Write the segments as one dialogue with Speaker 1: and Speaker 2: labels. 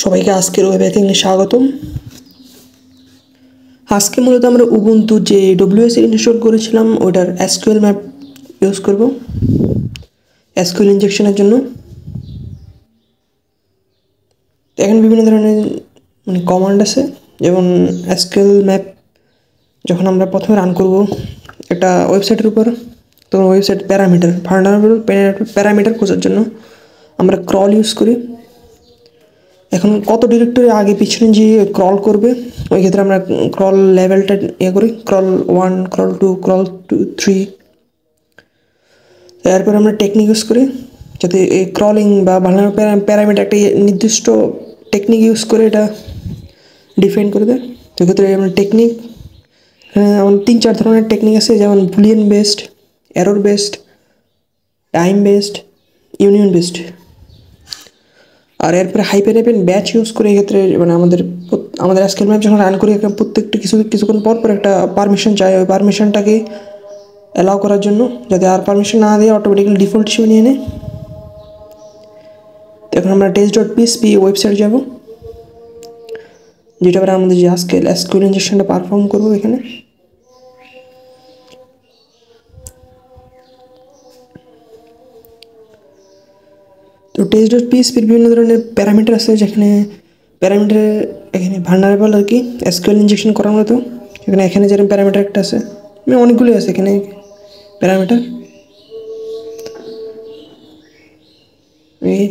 Speaker 1: সবাইকে আজকের ওয়েব হ্যাকিংয়ে স্বাগতম। আজকে মূলত আমরা উবুন্টু যে ডব্লিউএস ইনস্টল করেছিলাম ওটার এসকিউএল ম্যাপ ইউজ করব এসকিউএল ইনজেকশনের জন্য। এখানে বিভিন্ন ধরনের কমান্ড আছে, যেমন এসকিউএল ম্যাপ যখন আমরা প্রথমে রান করব একটা ওয়েবসাইটের উপর, তখন ওয়েবসাইট প্যারামিটার ভালনারেবল প্যারামিটার খোঁজার জন্য আমরা ক্রল ইউজ করি। এখন কত ডিরেক্টরি আগে পিছনে যে ক্রল করবে ওই ক্ষেত্রে আমরা ক্রল লেভেলটা করি, ক্রল 1, ক্রল 2, ক্রল 3। এরপর আমরা টেকনিক ইউজ করি যাতে এই ক্রলিং বা ভালনারেবল প্যারামিটার একটা নির্দিষ্ট টেকনিক ইউজ করে এটা ডিফাইন করে দেয়। তো ক্ষেত্রে আমরা টেকনিক, আমাদের 3-4 ধরনের টেকনিক আছে, যেমন Boolean based, error based, time based, union based. আর এরপরে হাইপারএপেন ব্যাচ ইউজ করে এক্ষেত্রে আমাদের এসকিউএল ম্যাপ যখন রান করি প্রত্যেকটা কিছুক্ষণ পর একটা পারমিশন চাই, ওই পারমিশনটাকে অ্যালাউ করার জন্য, যাতে আর পারমিশন না দিয়ে অটোমেটিক্যালি ডিফল্ট হিসেবে নিয়ে নেয়। তো এখন আমরা test.php ওয়েবসাইট যাব, যেটা পরে আমাদের যে এসকিউএল ইনজেকশনটা পারফর্ম করবো এখানে। তো test.php বিভিন্ন ধরনের প্যারামিটার আছে, যেখানে এখানে ভালনারেবল আর কি এসকিউএল ইনজেকশন করার মতো। এখানে যেরকম প্যারামিটার একটা আছে, অনেকগুলোই আছে এখানে প্যারামিটার। এই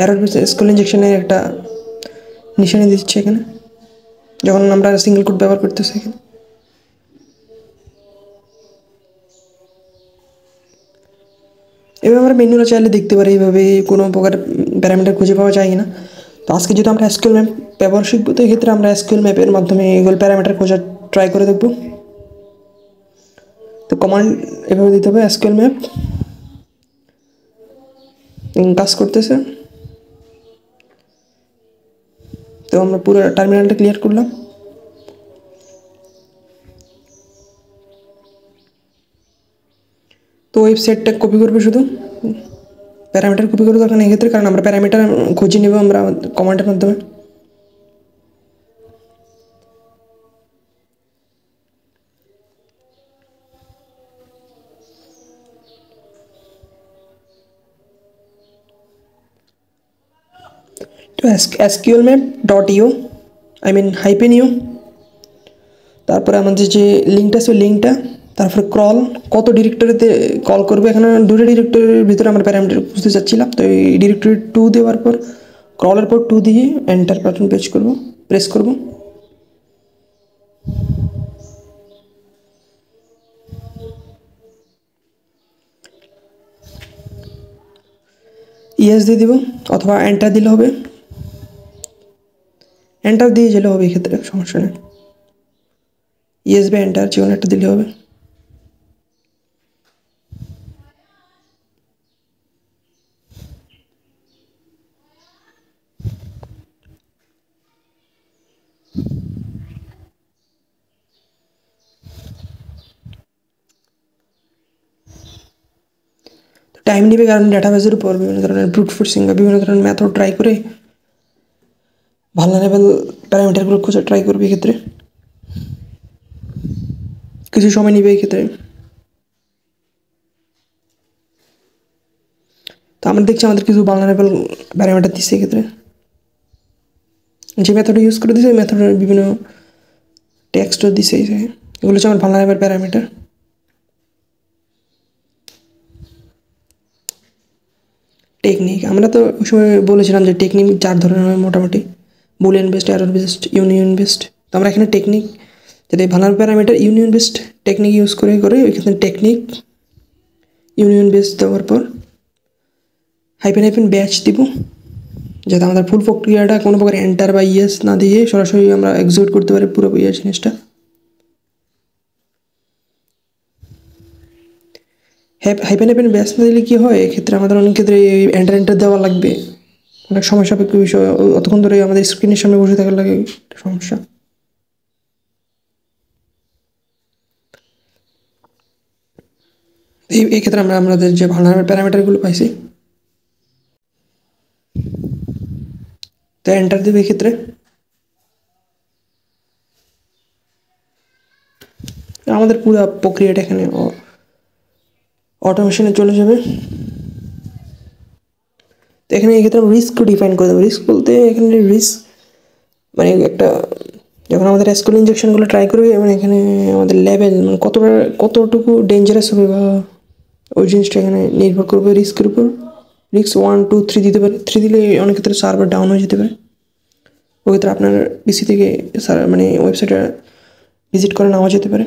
Speaker 1: এরর বেস এসকিউএল ইনজেকশনের একটা নিশানি দিচ্ছে এখানে যখন আমরা সিঙ্গেল কোড ব্যবহার করতেছি। এখানে এভাবে আমরা মেনুরা চাইলে দেখতে পারি, এইভাবে কোনো প্রকার প্যারামিটার খুঁজে পাওয়া যায় না। তো আজকে যেহেতু আমরা এসকিউএল ম্যাপ ব্যবহার শিখবো, তো এক্ষেত্রে আমরা এসকিউএল ম্যাপের মাধ্যমে এগুলো প্যারামিটার খোঁজার ট্রাই করে দেখব। তো কমান্ড এভাবে দিতে হবে, এসকিউএল ম্যাপ কাজ করতেছে। তো আমরা পুরো টার্মিনালটা ক্লিয়ার করলাম। তো ওয়েবসাইটটা কপি করবে, শুধু প্যারামিটার কপি করে দরকার নেই এক্ষেত্রে, কারণ আমরা প্যারামিটার খুঁজে নেব আমরা কমান্ডের মাধ্যমে। তো এসকিউএল ম্যাপ .io -u, তারপরে আমাদের যে লিঙ্কটা আছে লিঙ্কটা, তারপরে ক্রল কত ডিরেক্টরিতে কল করবে। এখানে 2টা ডিরেক্টরির ভিতরে আমরা প্যারামিটার খুঁজতে চাচ্ছিলাম। তো এই ডিরেক্টরি 2 দেওয়ার পর ক্রলের পর 2 দিয়ে এন্টার বাটন প্রেস করব। ইয়েস দিয়ে দিব, অথবা এন্টার দিলে হবে, এন্টার দিয়ে গেলে হবে, এক্ষেত্রে সমস্যা নেই। ইয়েস বা এন্টার যে কোনো একটা দিলে হবে। টাইম নেবে, কারণ ডাটাবেসের উপর বিভিন্ন ধরনের ব্রুট ফোর্সিং বা বিভিন্ন ধরনের মেথড ট্রাই করে ভালনারেবল প্যারামিটারগুলো খোঁজা ট্রাই করবে। এক্ষেত্রে কিছু সময় নেবে এক্ষেত্রে। তো আমরা দেখছি আমাদের কিছু ভালনারেবল প্যারামিটার দিচ্ছে এক্ষেত্রে। যে মেথড ইউজ করে দিচ্ছে ওই মেথডের বিভিন্ন টেক্সটও দিচ্ছে, এগুলো হচ্ছে আমার ভালনারেবল প্যারামিটার। টেকনিক আমরা তো ওই সময় বলেছিলাম যে টেকনিক 4 ধরনের হয় মোটামুটি: Boolean based, error based, union based. তো আমরা এখানে টেকনিক, যাতে vulnerable parameter union based technique use করে ওইখানে টেকনিক ইউনিয়ন বেসড দেওয়ার পর হাইফেন ব্যাচ দিব, যাতে আমাদের ফুল প্রক্রিয়াটা কোনো প্রকার এন্টার বা ইয়েস না দিয়ে সরাসরি আমরা এক্সিকিউট করতে পারি পুরো জিনিসটা। হাইফেন ব্যাচ না দিলে কী হয়, এক্ষেত্রে আমাদের অনেক ক্ষেত্রে এন্টার দেওয়া লাগবে, অনেক সময় সাপেক্ষ বিষয়, অতক্ষণ ধরে আমাদের স্ক্রিনের সামনে বসে থাকার লাগে সমস্যা। এই ক্ষেত্রে আমরা আমাদের যে ভালনারেবল প্যারামিটারগুলো পাইছি তো এন্টার দেবে এক্ষেত্রে। আমাদের পুরো প্রক্রিয়াটা এখানে অটোমেশনে চলে যাবে। তো এখানে এক্ষেত্রে রিস্ক ডিফাইন করে দেবো। রিস্ক বলতে এখানে রিস্ক মানে একটা যখন আমাদের এসকিউএল ইনজেকশনগুলো ট্রাই করবে, মানে এখানে আমাদের লেভেল মানে কতটুকু ডেঞ্জারাস হবে বা ওই জিনিসটা এখানে নির্ভর করবে রিস্কের উপর। রিস্ক 1 2 3 দিতে পারে। 3 দিলে অনেক ক্ষেত্রে সার্ভার ডাউন হয়ে যেতে পারে। ওই ক্ষেত্রে আপনার পিসি থেকে মানে ওয়েবসাইটে ভিজিট করে নেওয়া যেতে পারে।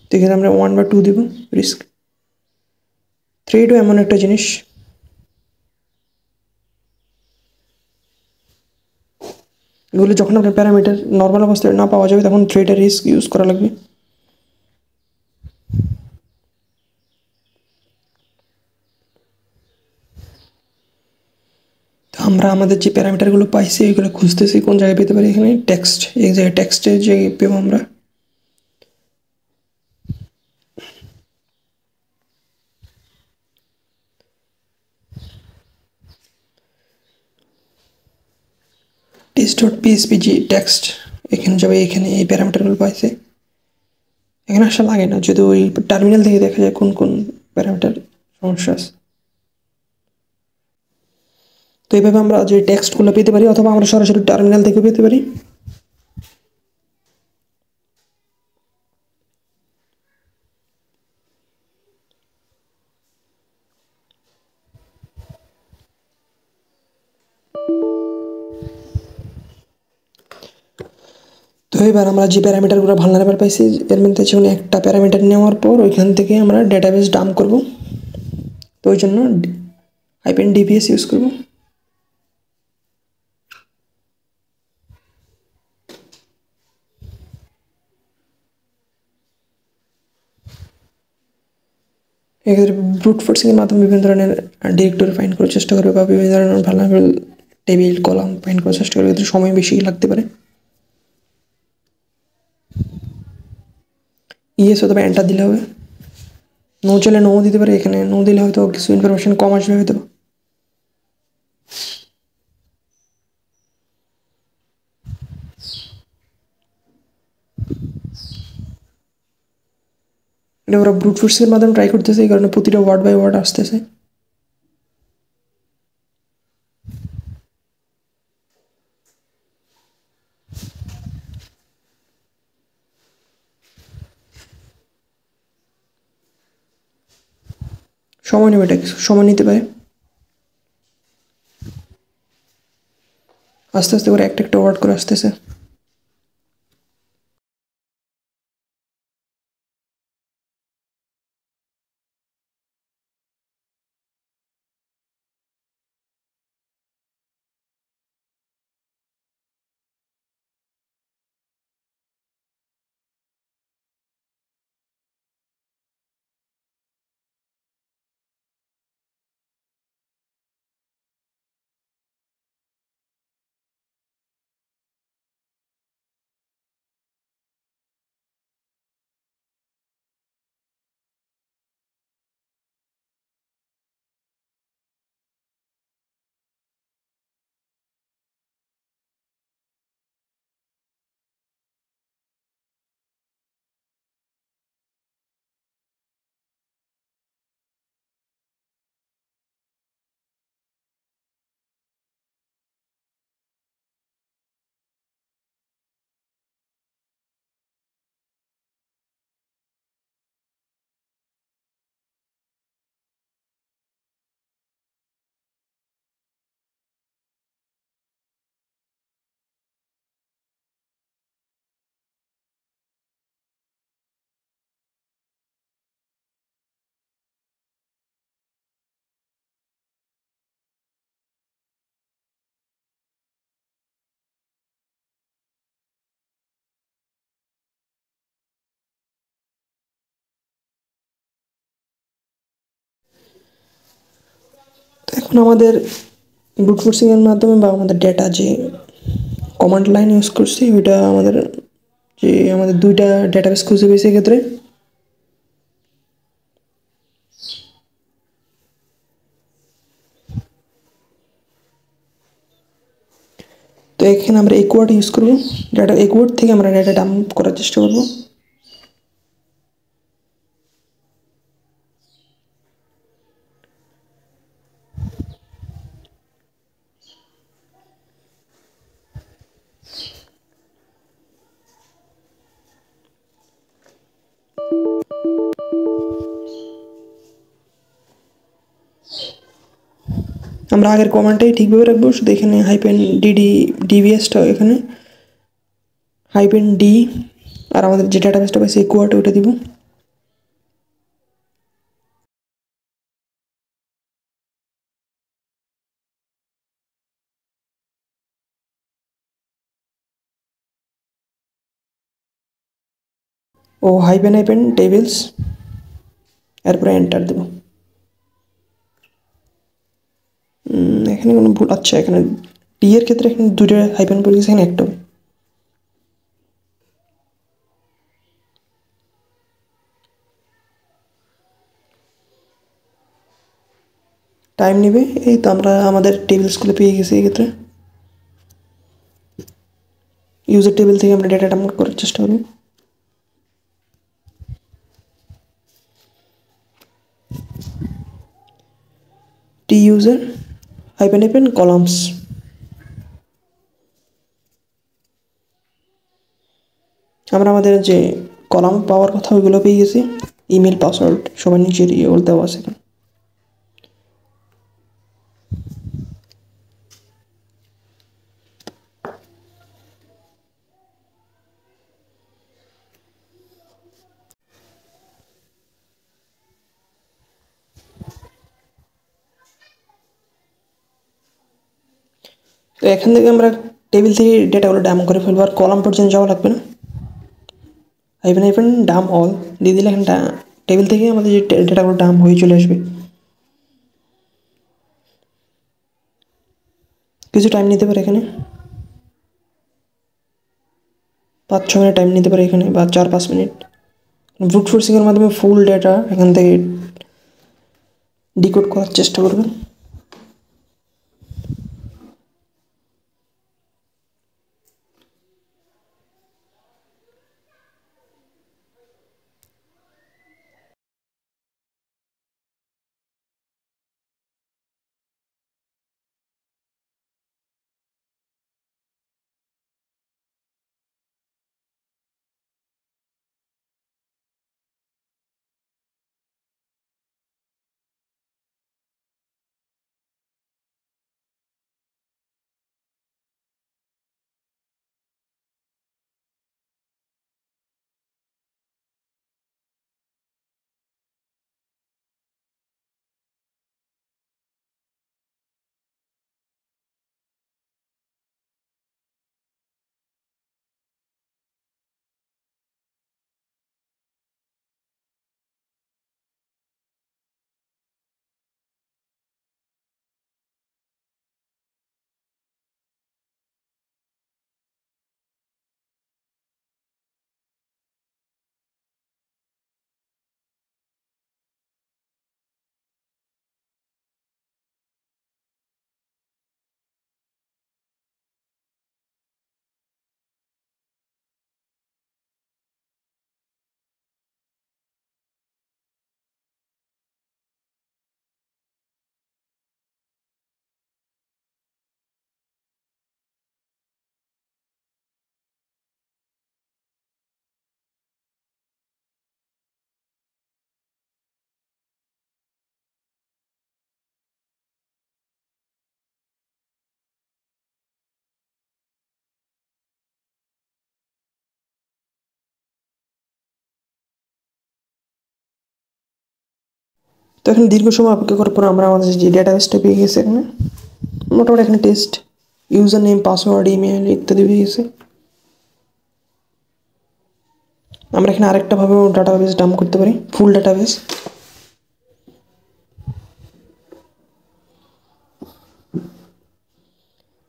Speaker 1: তো এখানে আমরা 1 বা 2 দেবো রিস্ক। থ্রেডও এমন একটা জিনিস, এগুলো যখন আপনার প্যারামিটার নর্মাল অবস্থায় না পাওয়া যাবে তখন থ্রেডের রিস্ক ইউজ করা লাগবে। আমরা আমাদের যে প্যারামিটারগুলো পাইছি এগুলো খুঁজতেছি কোন জায়গায় পেতে পারি। এখানে টেক্সট, এই জায়গায় টেক্সটে যে পেবো আমরা। test.phpg টেক্সট এখানে যাবে। এখানে এই প্যারামিটারগুলো পাইছে, এখানে আসা লাগে না যদি ওই টার্মিনাল থেকে দেখা যায় কোন কোন প্যারামিটার সমস্যা আছে। তো এইভাবে আমরা যে টেক্সটগুলো পেতে পারি, অথবা আমরা সরাসরি টার্মিনাল থেকে পেতে পারি। তো এবার আমরা যে প্যারামিটারগুলো ভালনারেবল পাইছি এর মধ্যে যেমন একটা প্যারামিটার নেওয়ার পর ওইখান থেকে আমরা ডেটাবেস ডাম্প করব। তো ওই জন্য -dbs ইউজ করব। এক্ষেত্রে ব্রুট ফোর্সিংয়ের মাধ্যমে বিভিন্ন ধরনের ডিরেক্টরি ফাইন্ড করার চেষ্টা করবে বা বিভিন্ন ধরনের ভালনারেবল টেবিল কলাম ফাইন্ড করার চেষ্টা করবে। এক্ষেত্রে সময় বেশি লাগতে পারে। ইয়েস অথবা এন্টার দিলে হবে। নো চলে নো দিতে পারে। এখানে নো দিলে হয়তো কিছু ইনফরমেশন কম আসবে হয়তো। এটা ওরা ব্রুট ফোর্সের মাধ্যমে ট্রাই করতেছে, এই কারণে প্রতিটা ওয়ার্ড বাই ওয়ার্ড আসতেছে। সময় নেবে, এটা সময় নিতে পারে। আস্তে আস্তে করে একটা একটা ওয়ার্ড করে আসতেছে। এখন আমাদের ব্রুট ফোর্সিংয়ের মাধ্যমে বা আমাদের ডেটা যে কমান্ড লাইন ইউজ করছি ওইটা আমাদের দুইটা ডেটাবেস খুঁজে পেয়েছি। এক্ষেত্রে তো এখানে আমরা ইকুয়ার্ড ইউজ করব, ডাটা ইকুয়ার্ড থেকে আমরা ডাটা ডাম্প করার চেষ্টা করব। আমরা আগের কমান্ডটাই ঠিকভাবে রাখবো, শুধু এখানে হাইপেন ডিবিএসটা এখানে হাইপেন ডি, আর আমাদের যে ডাটাবেসটা পাইছে ইকুয়ার্ড ওটা দিব। ও হাইপেন হাইপেন টেবিলস, এরপরে এন্টার দেব। এখানে কোনো ভুল, আচ্ছা এখানে ডি এর ক্ষেত্রে এখানে দুটো হাইপেন পড়ে গেছে, এখানে একটা। টাইম নেবে, এই তো আমরা আমাদের টেবিলসগুলো পেয়ে গেছি। এক্ষেত্রে ইউজার টেবিল থেকে আমরা ডেটা ডাউনলোড করার চেষ্টা করব। টি ইউজার হাইপেন হাইপেন কলামস, আমরা আমাদের যে কলাম পাওয়ার কথা ওইগুলো পেয়ে গেছি। ইমেল পাসওয়ার্ড সবার নিচের ইয়ে দেওয়া আছে। তো এখান থেকে আমরা টেবিল থেকে ডেটাগুলো ডাম করে ফেলবো, আর কলাম পর্যন্ত যাওয়া লাগবে না। হাইপেন হাইপেন ডাম অল দিয়ে দিলে এখানে টেবিল থেকে আমাদের যে ডেটাগুলো ডাম হয়ে চলে আসবে। কিছু টাইম নিতে পারে এখানে, 5-6 মিনিট টাইম নিতে পারে এখানে, বা 4-5 মিনিট। ব্রুট ফোর্সিংয়ের মাধ্যমে ফুল ডেটা এখান থেকে ডিকোড করার চেষ্টা করবেন। তো এখানে দীর্ঘ সময় অপেক্ষা করার পর আমরা আমাদের যে ডেটাবেসটা পেয়ে গেছি। এখানে মোটামুটি এখানে test user name, password, email ইত্যাদি পেয়ে গেছে। আমরা এখানে আরেকটা ভাবে ডাটাবেস ডাম্প করতে পারি, ফুল ডাটাবেস।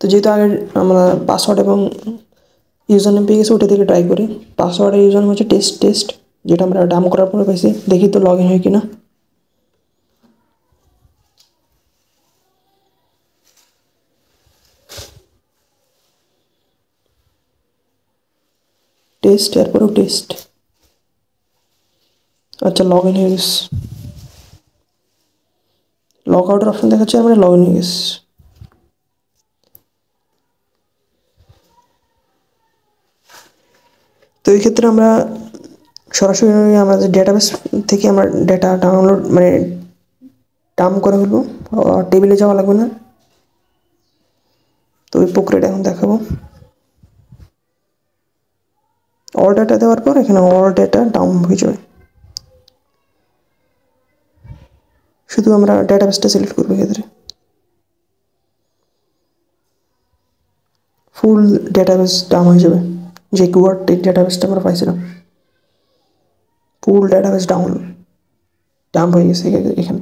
Speaker 1: তো যেহেতু আগে আমরা পাসওয়ার্ড এবং ইউজার নেম পেয়ে গেছি, ওটা থেকে ট্রাই করি। পাসওয়ার্ড আর ইউজার নেম হচ্ছে টেস্ট, যেটা আমরা ডাম্প করার পরে পাইছি। দেখি তো লগ ইন হয় কিনা। টেস্ট, এরপরেও টেস্ট। আচ্ছা, লগ ইন হয়ে গেছে, লগ আউটের অপশন দেখাচ্ছে, আমরা লগ ইন হয়ে গেছে। তো এই ক্ষেত্রে আমরা সরাসরি আমাদের ডেটাবেস থেকে আমরা ডেটা ডাউনলোড মানে ডাম্প করে ফেলবো, টেবিলে যাওয়া লাগবে না। তো ওই প্রক্রিয়াটা এখন দেখাবো। অল ডেটা দেওয়ার পর এখানে অল ডেটা ডাউন হয়ে যাবে। শুধু আমরা ডেটাবেসটা সিলেক্ট করবো, এক্ষেত্রে ফুল ডেটাবেস ডাউন হয়ে যাবে। যে কিওয়ার্ড ডেটাবেসটা আমরা পাইছিলাম, ফুল ডেটাবেস ডাউন হয়ে গেছে এখানে।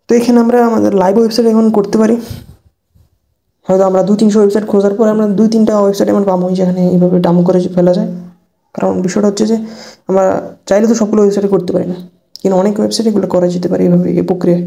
Speaker 1: তো এখানে আমরা আমাদের লাইভ ওয়েবসাইট এখন করতে পারি। হয়তো আমরা 200-300 ওয়েবসাইট খোঁজার পরে আমরা 2-3টা ওয়েবসাইট এমন পাবো যেখানে এইভাবে ডাউন করে ফেলা যায়। কারণ বিষয়টা হচ্ছে যে আমরা চাইলে তো সবগুলো ওয়েবসাইটে করতে পারি না, কিন্তু অনেক ওয়েবসাইট এগুলো করা যেতে পারে এইভাবে, এই প্রক্রিয়ায়।